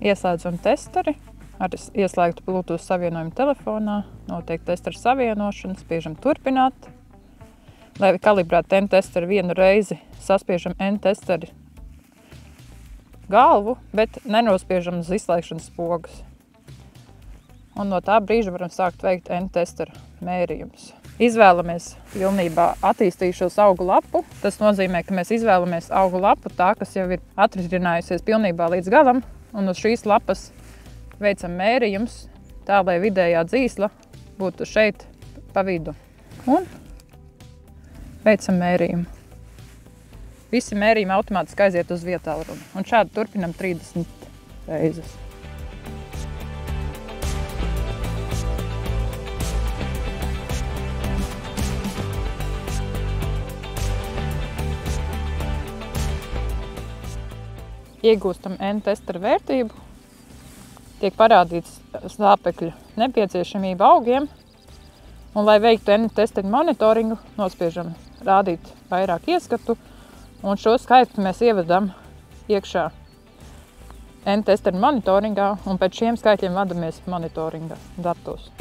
Ieslēdzam testeri ar ieslēgtu Bluetooth savienojumu telefonā, notiek testeru savienošana, spiežam turpināt. Lai kalibrētu N-testeri vienu reizi, saspiežam N-testeri galvu, bet nenospiežam uz izslēgšanas spogus. Un no tā brīža varam sākt veikt N-testeru mērījumus. Izvēlamies pilnībā attīstījušos augu lapu. Tas nozīmē, ka mēs izvēlamies augu lapu tā, kas jau ir atrisinājusies pilnībā līdz galam, un uz šīs lapas veicam mērījumus tā, lai vidējā dzīsla būtu šeit pa vidu. Un veicam mērījumu. Visi mērījumi automātiski aiziet uz vietālruni. Un šādi turpinam 30 reizes. Iegūstam N-testeru vērtību, tiek parādīts slāpekļu nepieciešamība augiem, un, lai veiktu N-testeru monitoringu, nospiežam rādīt vairāk ieskatu, un šo skaitli mēs ievedam iekšā N-testeru monitoringā, un pēc šiem skaitļiem vadamies monitoringa datos.